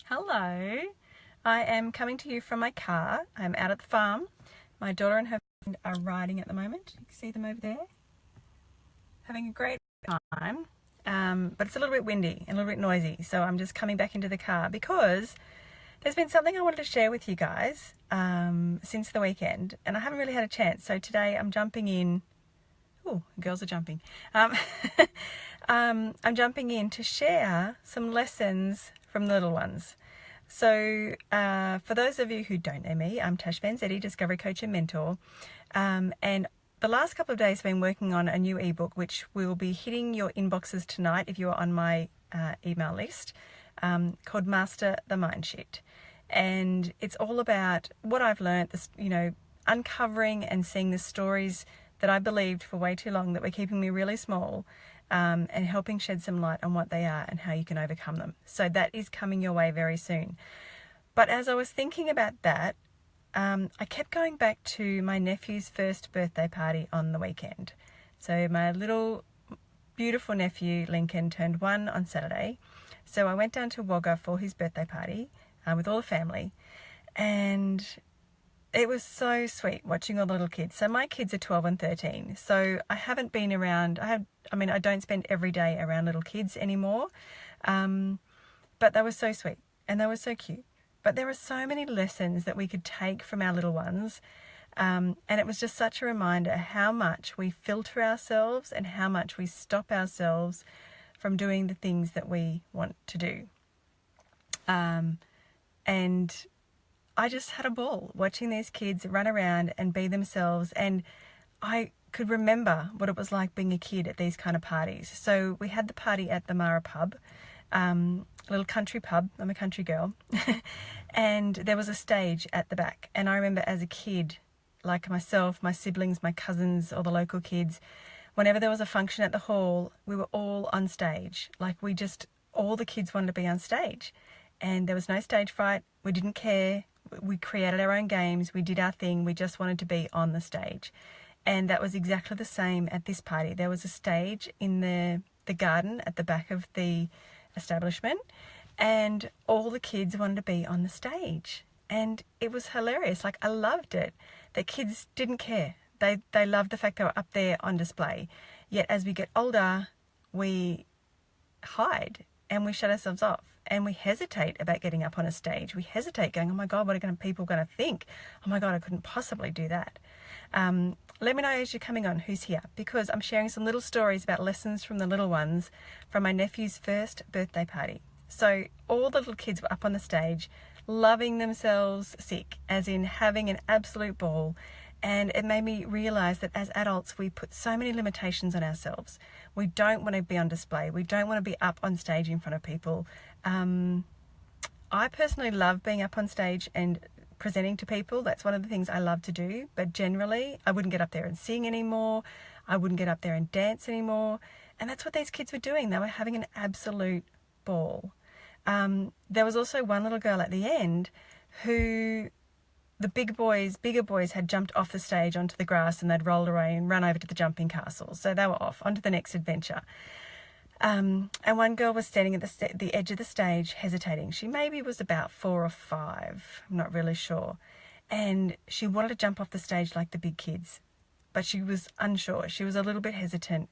Hello, I am coming to you from my car. I'm out at the farm. My daughter and her friend are riding at the moment. You can see them over there, having a great time. But it's a little bit windy and a little bit noisy, so I'm just coming back into the car because there's been something I wanted to share with you guys since the weekend, and I haven't really had a chance. So today I'm jumping in. Oh, girls are jumping. I'm jumping in to share some lessons from the little ones. So for those of you who don't know me, I'm Tash Vanzetti, Discovery Coach and Mentor. And the last couple of days I've been working on a new ebook, which will be hitting your inboxes tonight if you're on my email list, called Master the Mind Shift. And it's all about what I've learned, this, uncovering and seeing the stories that I believed for way too long that were keeping me really small, and helping shed some light on what they are and how you can overcome them. So that is coming your way very soon. But as I was thinking about that, I kept going back to my nephew's first birthday party on the weekend. So my little beautiful nephew Lincoln turned 1 on Saturday. So I went down to Wagga for his birthday party with all the family, and it was so sweet watching all the little kids. So my kids are 12 and 13. So I haven't been around. I don't spend every day around little kids anymore. But they were so sweet and they were so cute. But there are so many lessons that we could take from our little ones. And it was just such a reminder how much we filter ourselves and how much we stop ourselves from doing the things that we want to do. And I just had a ball watching these kids run around and be themselves, and I could remember what it was like being a kid at these kind of parties. So we had the party at the Mara pub, a little country pub. I'm a country girl. And there was a stage at the back. And I remember as a kid, like myself, my siblings, my cousins, all the local kids, whenever there was a function at the hall, we were all on stage. All the kids wanted to be on stage. And there was no stage fright. We didn't care. We created our own games. We did our thing. We just wanted to be on the stage. And that was exactly the same at this party. There was a stage in the garden at the back of the establishment, and all the kids wanted to be on the stage. And it was hilarious. I loved it. The kids didn't care. They loved the fact they were up there on display. Yet as we get older, we hide and we shut ourselves off. And we hesitate about getting up on a stage. We hesitate going, oh my God, what are people going to think? Oh my God, I couldn't possibly do that. Let me know as you're coming on who's here, because I'm sharing some little stories about lessons from the little ones from my nephew's first birthday party. So all the little kids were up on the stage, loving themselves sick, as in having an absolute ball. And it made me realize that as adults, we put so many limitations on ourselves. We don't want to be on display. We don't want to be up on stage in front of people. I personally love being up on stage and presenting to people. That's one of the things I love to do. But generally, I wouldn't get up there and sing anymore. I wouldn't get up there and dance anymore. And that's what these kids were doing. They were having an absolute ball. There was also one little girl at the end who the bigger boys had jumped off the stage onto the grass, and they'd rolled away and run over to the jumping castle. So they were off onto the next adventure. And one girl was standing at the edge of the stage, hesitating. She maybe was about 4 or 5, I'm not really sure. And she wanted to jump off the stage like the big kids, but she was unsure. She was a little bit hesitant.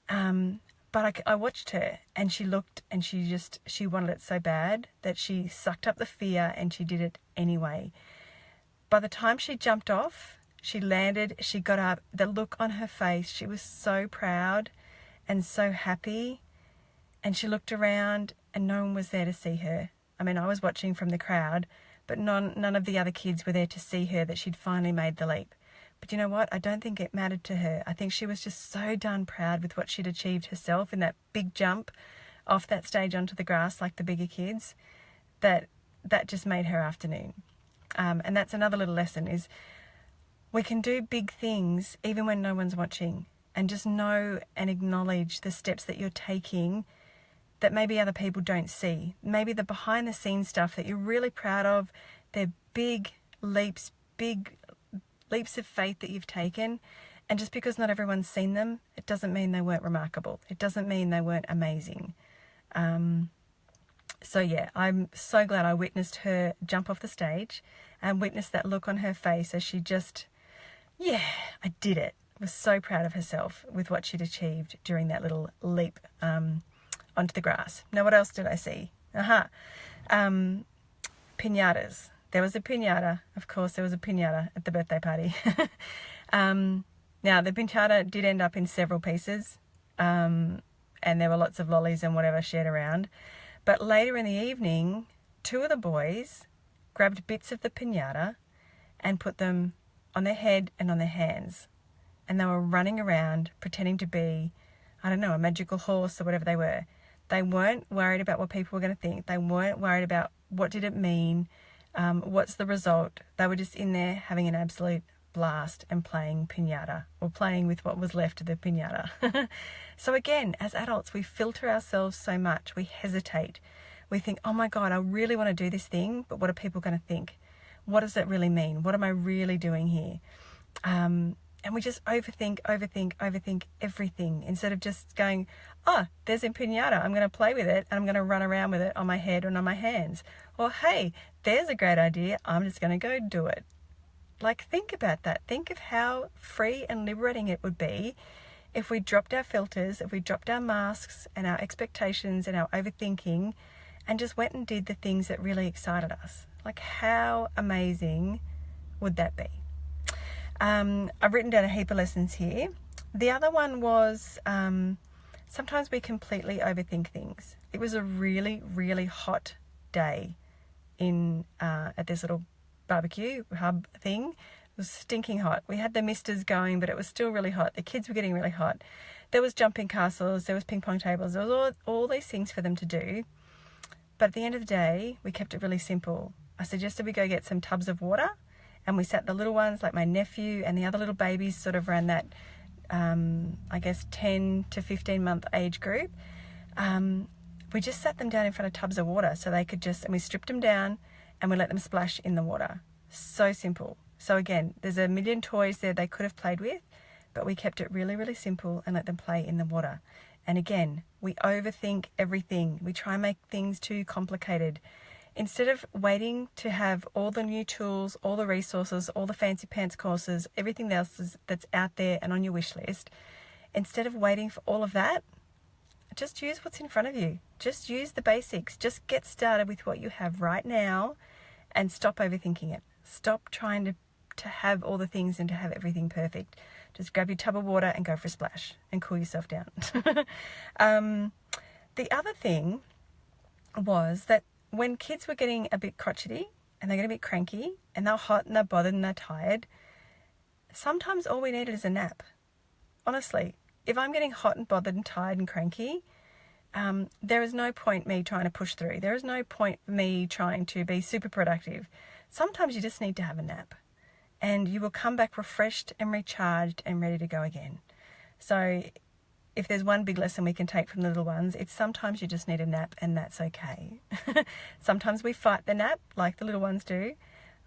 But I watched her, and she looked, and she wanted it so bad that she sucked up the fear and she did it anyway. By the time she jumped off, she landed, she got up, the look on her face, she was so proud and so happy. And she looked around and no one was there to see her. I mean, I was watching from the crowd, but none of the other kids were there to see her, that she'd finally made the leap. But you know what? I don't think it mattered to her. I think she was just so darn proud with what she'd achieved herself in that big jump off that stage onto the grass like the bigger kids, that just made her afternoon. And that's another little lesson, is we can do big things even when no one's watching, and just know and acknowledge the steps that you're taking that maybe other people don't see. Maybe the behind the scenes stuff that you're really proud of, they're big leaps of faith that you've taken. And just because not everyone's seen them, it doesn't mean they weren't remarkable. It doesn't mean they weren't amazing. So yeah, I'm so glad I witnessed her jump off the stage and witnessed that look on her face as she just, yeah, I did it. Was so proud of herself with what she'd achieved during that little leap onto the grass. Now, what else did I see? Piñatas. There was a piñata. Of course, there was a piñata at the birthday party. Now, the piñata did end up in several pieces, and there were lots of lollies and whatever shared around. But later in the evening, two of the boys grabbed bits of the piñata and put them on their head and on their hands. And they were running around pretending to be, I don't know, a magical horse or whatever they were. They weren't worried about what people were going to think. They weren't worried about what did it mean, what's the result. They were just in there having an absolute blast and playing piñata, or playing with what was left of the piñata. So again, as adults, we filter ourselves so much. We hesitate. We think, oh my God, I really want to do this thing, but what are people going to think? What does it really mean? What am I really doing here? And we just overthink everything, instead of just going, oh, there's a piñata, I'm going to play with it and I'm going to run around with it on my head and on my hands. Or, hey, there's a great idea, I'm just going to go do it. Like, think about that. Think of how free and liberating it would be if we dropped our filters, if we dropped our masks and our expectations and our overthinking and just went and did the things that really excited us. Like, how amazing would that be? I've written down a heap of lessons here. The other one was sometimes we completely overthink things. It was a really, really hot day at this little barbecue hub thing. It was stinking hot. We had the misters going, but it was still really hot. The kids were getting really hot. There was jumping castles, there was ping pong tables, there was all these things for them to do. But at the end of the day, we kept it really simple. I suggested we go get some tubs of water, and we sat the little ones, like my nephew and the other little babies, sort of around that, 10 to 15 month age group. We just sat them down in front of tubs of water so they could and we stripped them down and we let them splash in the water. So simple. So again, there's a million toys there they could have played with, but we kept it really, really simple and let them play in the water. And again, we overthink everything. We try and make things too complicated. Instead of waiting to have all the new tools, all the resources, all the fancy pants courses, everything else that's out there and on your wish list, instead of waiting for all of that, just use what's in front of you. Just use the basics. Just get started with what you have right now and stop overthinking it. Stop trying to have all the things and to have everything perfect. Just grab your tub of water and go for a splash and cool yourself down. The other thing was that when kids were getting a bit crotchety and they're getting a bit cranky and they're hot and they're bothered and they're tired, sometimes all we needed is a nap. Honestly, if I'm getting hot and bothered and tired and cranky, there is no point me trying to push through. There is no point me trying to be super productive. Sometimes you just need to have a nap and you will come back refreshed and recharged and ready to go again. So if there's one big lesson we can take from the little ones, it's sometimes you just need a nap and that's okay. Sometimes we fight the nap like the little ones do,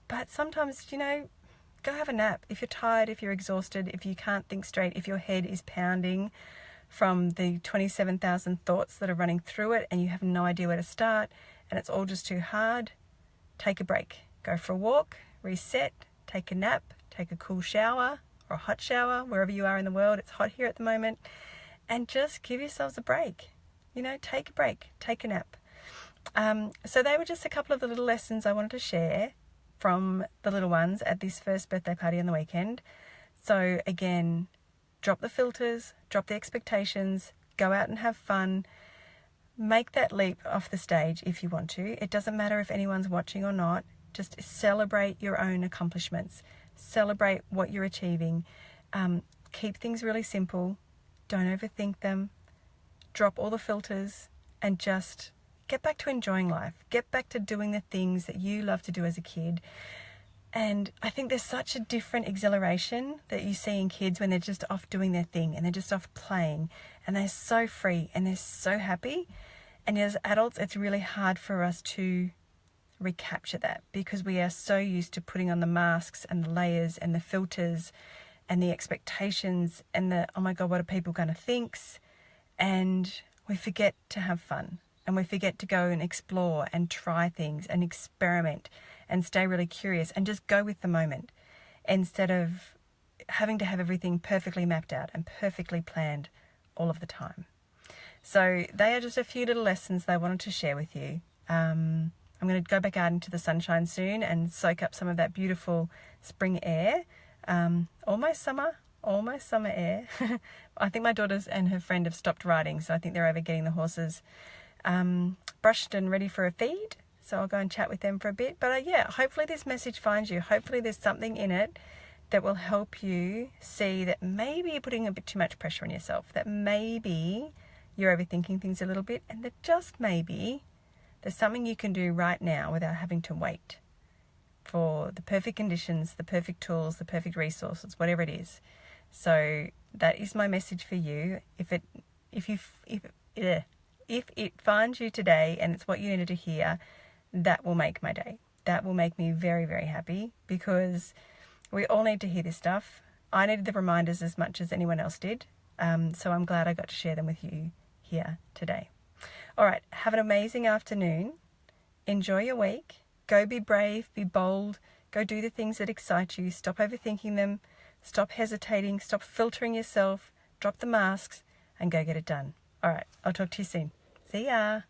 but sometimes, go have a nap. If you're tired, if you're exhausted, if you can't think straight, if your head is pounding from the 27,000 thoughts that are running through it and you have no idea where to start and it's all just too hard, take a break. Go for a walk, reset, take a nap, take a cool shower or a hot shower, wherever you are in the world. It's hot here at the moment. And just give yourselves a break. Take a break, take a nap. So they were just a couple of the little lessons I wanted to share from the little ones at this first birthday party on the weekend. So again, drop the filters, drop the expectations, go out and have fun. Make that leap off the stage if you want to. It doesn't matter if anyone's watching or not. Just celebrate your own accomplishments. Celebrate what you're achieving. Keep things really simple. Don't overthink them. Drop all the filters and just get back to enjoying life. Get back to doing the things that you love to do as a kid. And I think there's such a different exhilaration that you see in kids when they're just off doing their thing and they're just off playing and they're so free and they're so happy. And as adults, it's really hard for us to recapture that because we are so used to putting on the masks and the layers and the filters and the expectations and the, oh my God, what are people going to think? And we forget to have fun. and we forget to go and explore and try things and experiment and stay really curious and just go with the moment instead of having to have everything perfectly mapped out and perfectly planned all of the time. So they are just a few little lessons that I wanted to share with you. I'm going to go back out into the sunshine soon and soak up some of that beautiful spring air. Almost summer air. I think my daughters and her friend have stopped riding, so I think they're over getting the horses brushed and ready for a feed. So I'll go and chat with them for a bit. But yeah, hopefully this message finds you. Hopefully there's something in it that will help you see that maybe you're putting a bit too much pressure on yourself, that maybe you're overthinking things a little bit, and that just maybe there's something you can do right now without having to wait for the perfect conditions, the perfect tools, the perfect resources, whatever it is. So that is my message for you. If it finds you today and it's what you needed to hear, that will make my day. That will make me very, very happy, because we all need to hear this stuff. I needed the reminders as much as anyone else did. So I'm glad I got to share them with you here today. All right, have an amazing afternoon. Enjoy your week. Go be brave, be bold. Go do the things that excite you. Stop overthinking them. Stop hesitating. Stop filtering yourself. Drop the masks and go get it done. All right, I'll talk to you soon. See ya.